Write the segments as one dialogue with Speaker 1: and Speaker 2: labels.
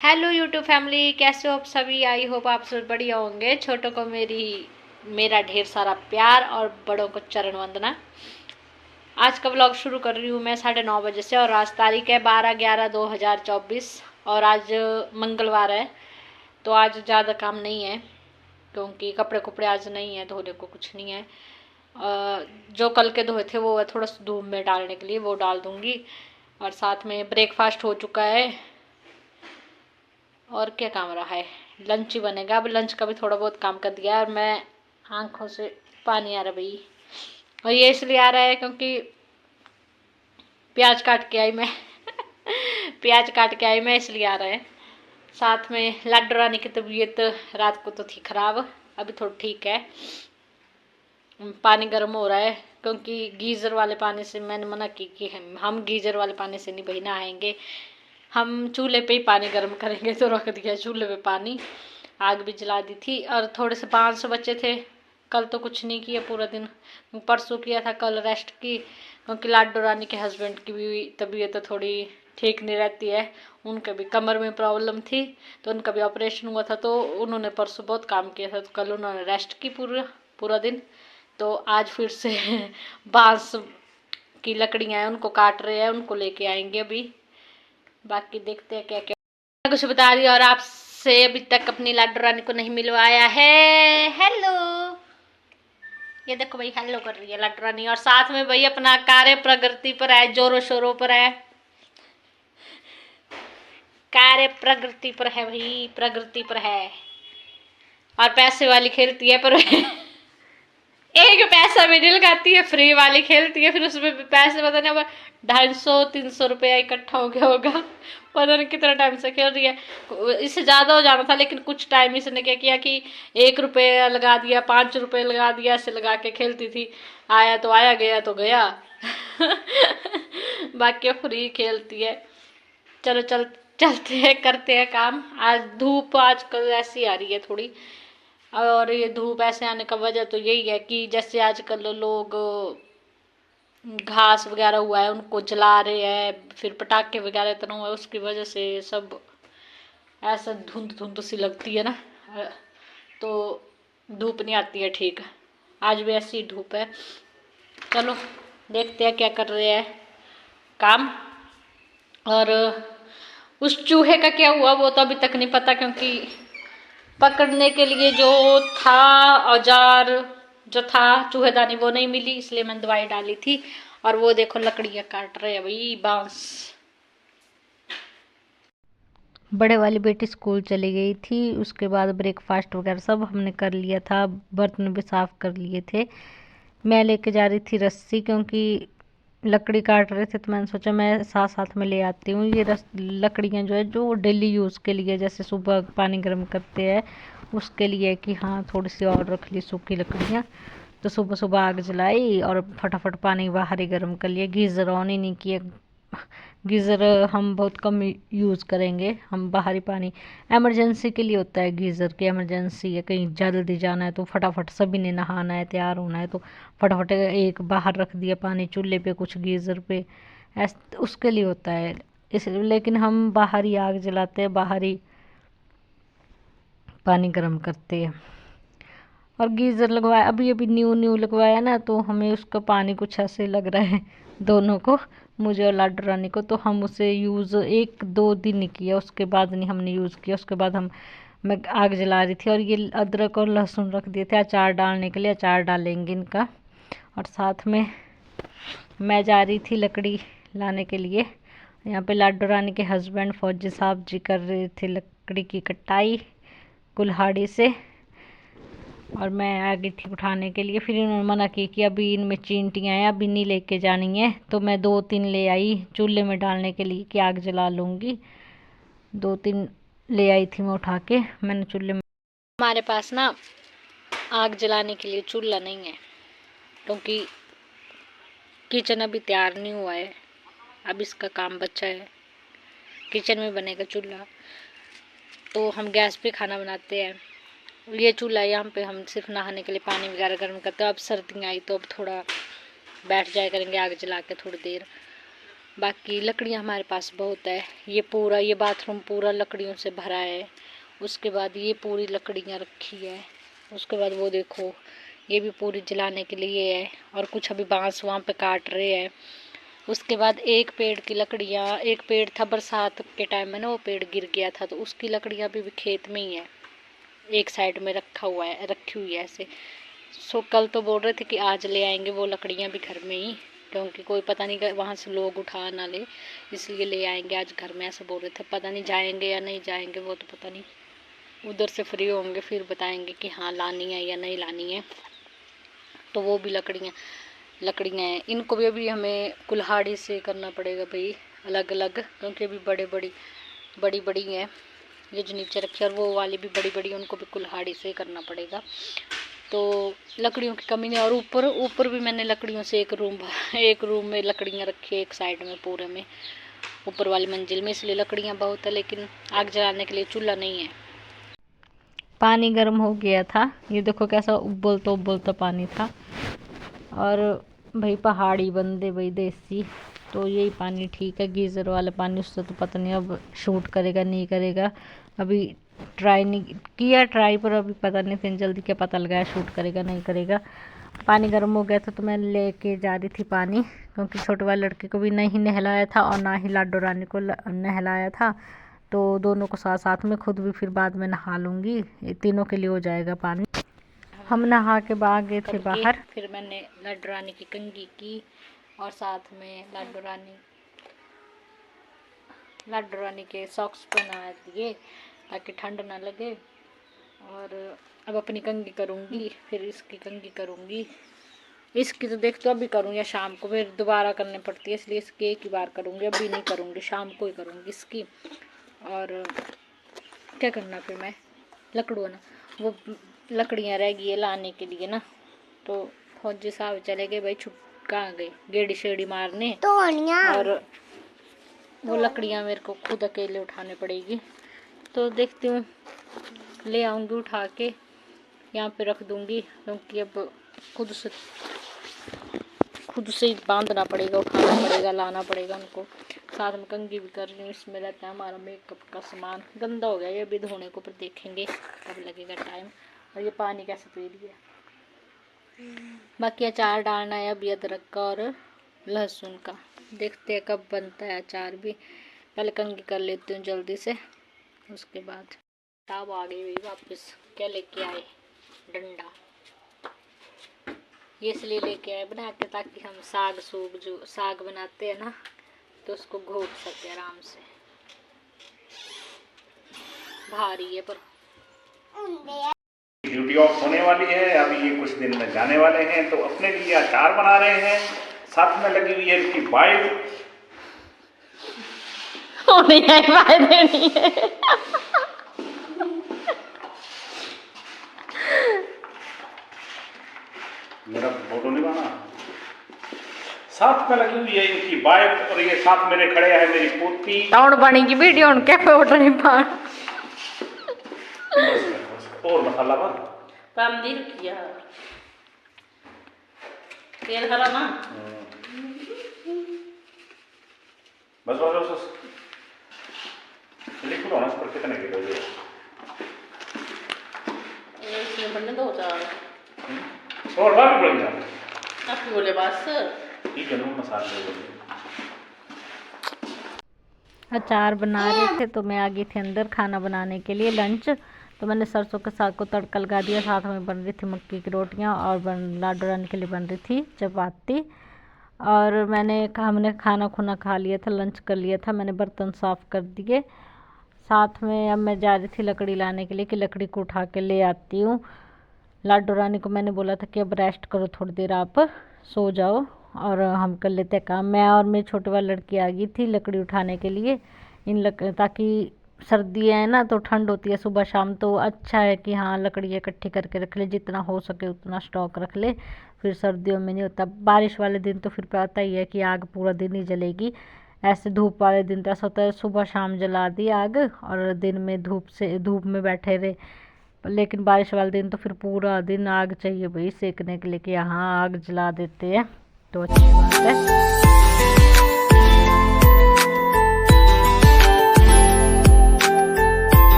Speaker 1: Hello YouTube family, कैसे हो आप सभी। आई होप आप सब बढ़िया होंगे। छोटों को मेरा ढेर सारा प्यार और बड़ों को चरण वंदना। आज का ब्लॉग शुरू कर रही हूँ मैं 9:30 बजे से और आज तारीख है 12/11/2024 और आज मंगलवार है। तो आज ज़्यादा काम नहीं है क्योंकि कपड़े कुपड़े आज नहीं है धोने को, कुछ नहीं है। जो कल के धोए थे वो है थोड़ा सा धूप में डालने के लिए, वो डाल दूँगी। और साथ में ब्रेकफास्ट हो चुका है और क्या काम रहा है, लंच ही बनेगा। अब लंच का भी थोड़ा बहुत काम कर दिया और मैं आंखों से पानी आ रहा भाई। और ये इसलिए आ रहा है क्योंकि प्याज काट के आई मैं प्याज काट के आई मैं, इसलिए आ रहा है। साथ में लाडो रानी की तबीयत रात को तो थी खराब, अभी थोड़ा ठीक है। पानी गर्म हो रहा है क्योंकि गीज़र वाले पानी से मैंने मना की कि हम गीज़र वाले पानी से नहीं भाई नहाएंगे, हम चूल्हे पे ही पानी गर्म करेंगे। तो रख दिया चूल्हे पे पानी, आग भी जला दी थी। और थोड़े से 500 बच्चे थे। कल तो कुछ नहीं किया पूरा दिन, परसों किया था, कल रेस्ट की क्योंकि लाडो रानी के हस्बैंड की भी तबीयत थोड़ी ठीक नहीं रहती है। उनके भी कमर में प्रॉब्लम थी तो उनका भी ऑपरेशन हुआ था, तो उन्होंने परसों बहुत काम किया था, तो कल उन्होंने रेस्ट की पूरा पूरा दिन। तो आज फिर से बांस की लकड़ियाँ हैं उनको काट रहे हैं, उनको लेके आएंगे अभी। बाकी देखते हैं क्या क्या कुछ बता रही है। और आपसे अभी तक अपनी लाडो रानी को नहीं मिलवाया है। हेलो, ये देखो भाई, हेलो कर रही है लाडो रानी। और साथ में भाई अपना कार्य प्रगति पर है, जोरों शोरों पर है, कार्य प्रगति पर है भाई, प्रगति पर है। और पैसे वाली खेलती है पर एक पैसा भी नहीं लगाती है, फ्री वाली खेलती है, फिर उसमें भी पैसे पता नहीं, अब 250-300 रुपया इकट्ठा हो गया होगा। पता नहीं कितना टाइम से खेल रही है। इससे ज़्यादा हो जाना था लेकिन कुछ टाइम इसने क्या किया कि 1 रुपया लगा दिया, 5 रुपये लगा दिया, ऐसे लगा के खेलती थी। आया तो आया, गया तो गया बाकी फ्री खेलती है। चलो चलते हैं, करते हैं काम। आज धूप आजकल ऐसी आ रही है थोड़ी, और ये धूप ऐसे आने का वजह तो यही है कि जैसे आजकल लोग घास वगैरह हुआ है उनको जला रहे हैं, फिर पटाखे वगैरह इतना हुआ है, उसकी वजह से सब ऐसा धुंध धुंध सी लगती है ना। तो धूप नहीं आती है ठीक। आज भी ऐसी धूप है। चलो देखते हैं क्या कर रहे हैं काम। और उस चूहे का क्या हुआ वो तो अभी तक नहीं पता, क्योंकि पकड़ने के लिए जो था औजार, जो था चूहेदानी, वो नहीं मिली, इसलिए मैंने दवाई डाली थी। और वो देखो लकड़ियाँ काट रहे हैं भाई, बांस। बड़े वाली बेटी स्कूल चली गई थी, उसके बाद ब्रेकफास्ट वगैरह सब हमने कर लिया था, बर्तन भी साफ कर लिए थे। मैं लेके जा रही थी रस्सी क्योंकि लकड़ी काट रहे थे, तो मैंने सोचा मैं साथ साथ में ले आती हूँ। ये लकड़ियाँ जो है जो डेली यूज़ के लिए, जैसे सुबह पानी गर्म करते हैं उसके लिए, कि हाँ थोड़ी सी और रख ली सूखी लकड़ियाँ। तो सुबह सुबह आग जलाई और फटाफट पानी बाहर ही गर्म कर लिया, गीज़र ऑन ही नहीं किया। गीज़र हम बहुत कम यूज़ करेंगे, हम बाहरी पानी इमरजेंसी के लिए होता है। गीज़र की इमरजेंसी है, कहीं जल्दी जाना है तो फटाफट सभी ने नहाना है, तैयार होना है, तो फटाफट एक बाहर रख दिया पानी चूल्हे पे, कुछ गीज़र पे, ऐसे उसके लिए होता है। इस लेकिन हम बाहर ही आग जलाते हैं, बाहर ही पानी गर्म करते हैं। और गीज़र लगवाया, अभी अभी न्यू न्यू लगवाया ना, तो हमें उसका पानी कुछ ऐसे लग रहा है दोनों को, मुझे और लाडो रानी को। तो हम उसे यूज़ 1-2 दिन ही किया, उसके बाद नहीं हमने यूज़ किया। उसके बाद मैं आग जला रही थी और ये अदरक और लहसुन रख दिए थे अचार डालने के लिए, अचार डालेंगे इनका। और साथ में मैं जा रही थी लकड़ी लाने के लिए। यहाँ पे लाडो रानी के हस्बैंड फौजी साहब जी कर रहे थे लकड़ी की कटाई कुल्हाड़ी से, और मैं आ गई थी उठाने के लिए। फिर इन्होंने मना की कि अभी इनमें चींटियाँ हैं, अभी नहीं लेके जानी है। तो मैं 2-3 ले आई चूल्हे में डालने के लिए कि आग जला लूँगी। 2-3 ले आई थी मैं उठा के, मैंने चूल्हे में। हमारे पास ना आग जलाने के लिए चूल्हा नहीं है क्योंकि किचन अभी तैयार नहीं हुआ है, अब इसका काम बचा है। किचन में बनेगा चूल्हा, तो हम गैस पे खाना बनाते हैं। ये चूल्हा यहाँ पे हम सिर्फ नहाने के लिए पानी वगैरह गर्म करते हैं। अब सर्दियाँ आई तो अब थोड़ा बैठ जाया करेंगे आग जला के थोड़ी देर। बाकी लकड़ियाँ हमारे पास बहुत है। ये बाथरूम पूरा लकड़ियों से भरा है। उसके बाद ये पूरी लकड़ियाँ रखी है। उसके बाद वो देखो ये भी पूरी जलाने के लिए है। और कुछ अभी बांस वहाँ पे काट रहे हैं। उसके बाद एक पेड़ की लकड़ियाँ, एक पेड़ था बरसात के टाइम में ना, वो पेड़ गिर गया था, तो उसकी लकड़ियाँ भी खेत में ही है, एक साइड में रखी हुई है ऐसे। सो कल तो बोल रहे थे कि आज ले आएंगे वो लकड़ियाँ भी घर में ही, क्योंकि कोई पता नहीं वहाँ से लोग उठा ना ले, इसलिए ले आएंगे आज घर में, ऐसा बोल रहे थे। पता नहीं जाएंगे या नहीं जाएंगे, वो तो पता नहीं, उधर से फ्री होंगे फिर बताएंगे कि हाँ लानी है या नहीं लानी है। तो वो भी लकड़ियाँ हैं। इनको भी अभी हमें कुल्हाड़ी से करना पड़ेगा भाई, अलग अलग, क्योंकि अभी बड़ी हैं ये जो नीचे रखी है, और वो वाली भी बड़ी, उनको भी कुल्हाड़ी से करना पड़ेगा। तो लकड़ियों की कमी नहीं। और ऊपर भी मैंने लकड़ियों से एक रूम में लकड़ियाँ रखी है, एक साइड में पूरे में, ऊपर वाली मंजिल में, इसलिए लकड़ियाँ बहुत है, लेकिन आग जलाने के लिए चूल्हा नहीं है। पानी गर्म हो गया था, ये देखो कैसा उबलता पानी था। और भाई पहाड़ी बंदे भाई देसी, तो यही पानी ठीक है। गीज़र वाला पानी उससे तो पता नहीं अब शूट करेगा नहीं करेगा, अभी ट्राई नहीं किया पर अभी पता नहीं इतनी जल्दी क्या पता लगाया शूट करेगा नहीं करेगा। पानी गर्म हो गया था तो मैं लेके जा रही थी पानी, क्योंकि छोटे वाले लड़के को भी नहीं नहलाया था और ना ही लाडो रानी को नहलाया था, तो दोनों को साथ साथ में, खुद भी फिर बाद में नहा लूँगी, ये तीनों के लिए हो जाएगा पानी। हम नहा के आ गए थे बाहर। फिर मैंने लाडो रानी की कंघी की, और साथ में लाडो रानी के सॉक्स पहना दिए ताकि ठंड ना लगे। और अब अपनी कंघी करूँगी, फिर इसकी कंघी करूँगी। इसकी तो देख तो अभी करूँ या शाम को, फिर दोबारा करनी पड़ती है, इसलिए इसकी एक ही बार करूँगी, अभी नहीं करूँगी, शाम को ही करूँगी इसकी। और क्या करना फिर मैं लकड़ू ना, वो लकड़ियाँ रह गई है लाने के लिए ना, तो फौजी साहब चले गए भाई, कहाँ गए गेड़ी शेड़ी मारने, और वो लकड़ियाँ मेरे को खुद अकेले उठाने पड़ेगी। तो देखती हूँ, ले आऊँगी उठा के, यहाँ पे रख दूँगी, क्योंकि अब खुद से ही बांधना पड़ेगा, उठाना पड़ेगा, लाना पड़ेगा उनको। साथ में कंघी भी कर रही हूँ, इसमें रहता है हमारा मेकअप का सामान। गंदा हो गया ये अभी धोने को, पर देखेंगे कब लगेगा टाइम। और ये पानी कैसे पी रही है। बाकी अचार डालना है अभी, अदरक का और लहसुन का, देखते हैं कब बनता है अचार भी। पहले कंघी कर लेती हूँ जल्दी से, उसके बाद। तब आ गई वापस, क्या लेके आए, डंडा, ये इसलिए लेके आए बना के, ताकि हम जो साग बनाते हैं ना, तो उसको घोट सकते आराम से। भारी है पर
Speaker 2: ड्यूटी ऑफ होने वाली है, अभी ये कुछ दिन में जाने वाले हैं, तो अपने लिए अचार बना रहे हैं। साथ में लगी हुई है इनकी वाइफ,
Speaker 1: देनी है।
Speaker 2: मेरा फोटो नहीं बना। साथ में लगी हुई है इनकी वाइफ, और ये साथ मेरे खड़े है मेरी पोती।
Speaker 1: टाउन बनेगी वीडियो क्या फोटो नहीं पा।
Speaker 2: और मसाला बन
Speaker 3: काम दिल किया तेल हरा ना,
Speaker 2: बस लिख लो ना, इस पर कितने किलो है
Speaker 3: ये इसमें बनने दो चार
Speaker 2: और बाकी पड़ गया
Speaker 3: आपकी बोले बस
Speaker 2: ठीक है ना, मसाले
Speaker 1: अचार बना रहे थे, तो मैं आ गई थी अंदर खाना बनाने के लिए, लंच। तो मैंने सरसों के साग को तड़का लगा दिया, साथ में बन रही थी मक्की की रोटियां, और लाडो रानी के लिए बन रही थी चपाती। और हमने खाना खुना खा लिया था, लंच कर लिया था, मैंने बर्तन साफ़ कर दिए। साथ में अब मैं जा रही थी लकड़ी लाने के लिए, कि लकड़ी को उठा के ले आती हूँ। लाडो रानी को मैंने बोला था कि अब रेस्ट करो थोड़ी देर, आप सो जाओ और हम कर लेते हैं काम। मैं और मेरी छोटे वाली लड़की आ गई थी लकड़ी उठाने के लिए, ताकि सर्दियाँ है ना, तो ठंड होती है सुबह शाम, तो अच्छा है कि हाँ लकड़ी इकट्ठी करके रख ले, जितना हो सके उतना स्टॉक रख ले, फिर सर्दियों में नहीं होता। बारिश वाले दिन तो फिर पता ही है कि आग पूरा दिन ही जलेगी। ऐसे धूप वाले दिन तो ऐसा होता है सुबह शाम जला दी आग, और दिन में धूप में बैठे रहे। लेकिन बारिश वाले दिन तो फिर पूरा दिन आग चाहिए भाई सेकने के लिए, कि यहाँ आग जला देते हैं, तो अच्छी बात है।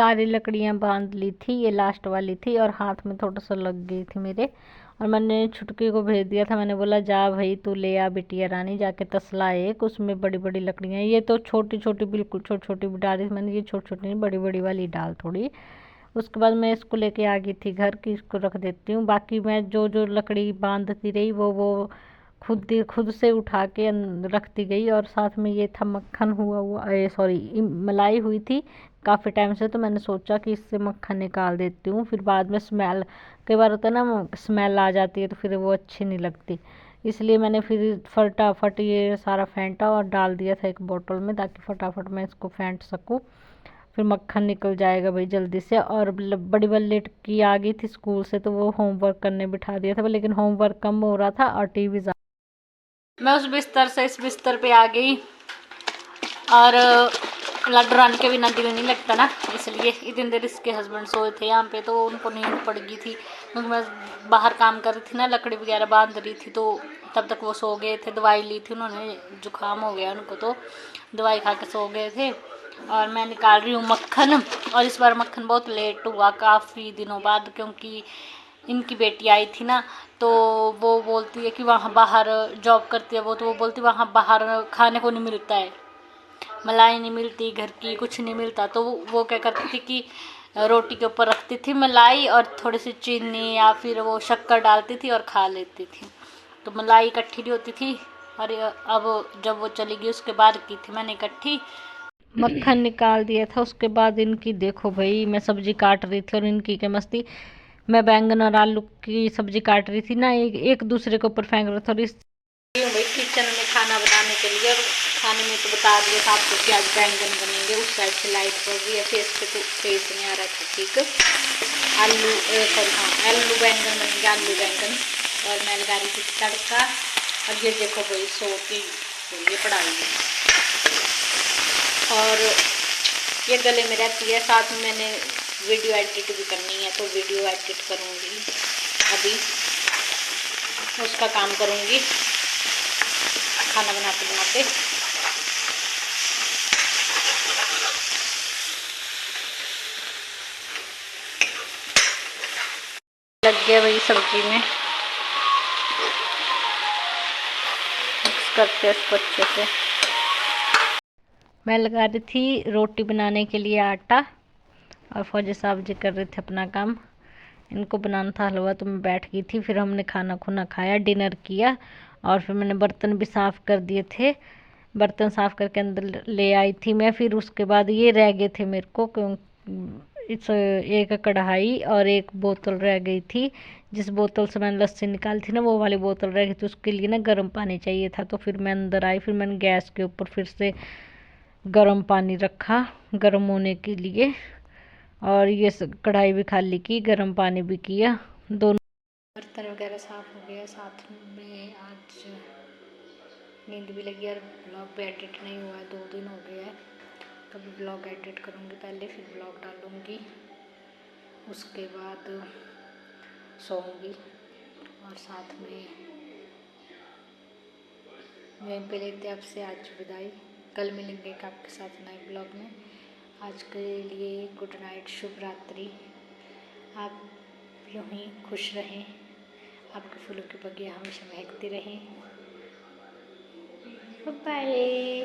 Speaker 1: सारी लकड़ियाँ बांध ली थी, ये लास्ट वाली थी और हाथ में थोड़ा सा लग गई थी मेरे। और मैंने छुटकी को भेज दिया था, मैंने बोला जा भाई तू ले आ बिटिया रानी जाके तसला एक, उसमें बड़ी बड़ी लकड़ियाँ, ये तो छोटी छोटी बिल्कुल छोटी छोटी डाल रही थी मैंने, ये छोटी छोटी नहीं बड़ी बड़ी वाली डाल थोड़ी। उसके बाद मैं इसको लेके आ गई थी घर की, इसको रख देती हूँ। बाकी मैं जो जो लकड़ी बांधती रही वो खुद से उठा के रखती गई। और साथ में ये था मक्खन हुआ सॉरी मलाई हुई थी काफ़ी टाइम से, तो मैंने सोचा कि इससे मक्खन निकाल देती हूँ, फिर बाद में स्मेल कई बार होता है ना स्मेल आ जाती है तो फिर वो अच्छी नहीं लगती, इसलिए मैंने फिर फटाफट ये सारा फेंटा और डाल दिया था एक बोतल में ताकि फटाफट मैं इसको फेंट सकूँ, फिर मक्खन निकल जाएगा भाई जल्दी से। और बड़ी वाली की आ गई थी स्कूल से तो वो होमवर्क करने बिठा दिया था, लेकिन होमवर्क कम हो रहा था और टीवी मैं उस बिस्तर से इस बिस्तर पे आ गई। और लड्डू रानी के बिना दिल नहीं लगता ना, इसलिए इतनी देर इसके हस्बैंड सोए थे यहाँ पे तो उनको नींद पड़ गई थी, क्योंकि मैं बाहर काम कर रही थी ना, लकड़ी वगैरह बांध रही थी, तो तब तक वो सो गए थे। दवाई ली थी उन्होंने, जुकाम हो गया उनको तो दवाई खा के सो गए थे। और मैं निकाल रही हूँ मक्खन, और इस बार मक्खन बहुत लेट हुआ काफ़ी दिनों बाद, क्योंकि इनकी बेटी आई थी ना, तो वो बोलती है कि वहाँ बाहर जॉब करती है वो, तो वो बोलती वहाँ बाहर खाने को नहीं मिलता है, मलाई नहीं मिलती घर की, कुछ नहीं मिलता, तो वो क्या करती थी कि रोटी के ऊपर रखती थी मलाई और थोड़ी सी चीनी या फिर वो शक्कर डालती थी और खा लेती थी, तो मलाई इकट्ठी नहीं होती थी। और अब जब वो चली गई उसके बाद की थी मैंने इकट्ठी, मक्खन निकाल दिया था। उसके बाद इनकी देखो भाई मैं सब्जी काट रही थी और इनकी क्या मस्ती, मैं बैंगन और आलू की सब्जी काट रही थी ना, एक दूसरे के ऊपर फेंक रहे थे। और इस भाई किचन में खाना बनाने के लिए, और खाने में तो बता दिया था आपको कि आज बैंगन बनेंगे। उस साइड से लाइट पड़ रही है, फेस पे तो फेस नहीं आ रहा था ठीक। आलू बैंगन बनेंगे, आलू बैंगन। और मैं लगा रही थी तड़का। और ये देखो भाई सो की ये पढ़ाई और ये गले में रहती है, साथ में मैंने वीडियो एडिट भी करनी है, तो वीडियो एडिट करूँगी, अभी उसका काम करूँगी खाना बनाते बनाते। लग गया भाई सब्जी में, मिक्स करते हैं इसको अच्छे से। मैं लगा रही थी रोटी बनाने के लिए आटा, और फौजी साहब जी कर रहे थे अपना काम, इनको बनाना था हलवा, तो मैं बैठ गई थी। फिर हमने खाना खुना खाया, डिनर किया, और फिर मैंने बर्तन भी साफ़ कर दिए थे, बर्तन साफ़ करके अंदर ले आई थी मैं। फिर उसके बाद ये रह गए थे मेरे को, क्यों इस एक कढ़ाई और एक बोतल रह गई थी, जिस बोतल से मैंने लस्सी निकाली थी ना वो वाली बोतल रह गई थी, उसके लिए ना गर्म पानी चाहिए था। तो फिर मैं अंदर आई, फिर मैंने गैस के ऊपर फिर से गर्म पानी रखा गर्म होने के लिए, और ये कढ़ाई भी खाली की, गर्म पानी भी किया, दोनों बर्तन वगैरह साफ़ हो गया। साथ में आज नींद भी लगी और ब्लॉग भी एडिट नहीं हुआ है, 2 दिन हो गया है, तभी ब्लॉग एडिट करूँगी पहले, फिर ब्लॉग डालूँगी, उसके बाद सोऊंगी। और साथ में यहीं पे लेते आपसे आज विदाई, कल मिलेंगे एक आपके साथ नए ब्लॉग में। आज के लिए गुड नाइट, शुभ रात्रि, आप यूँ ही खुश रहें, आपके फूलों की बगिया हमेशा महकती रहें। बाय।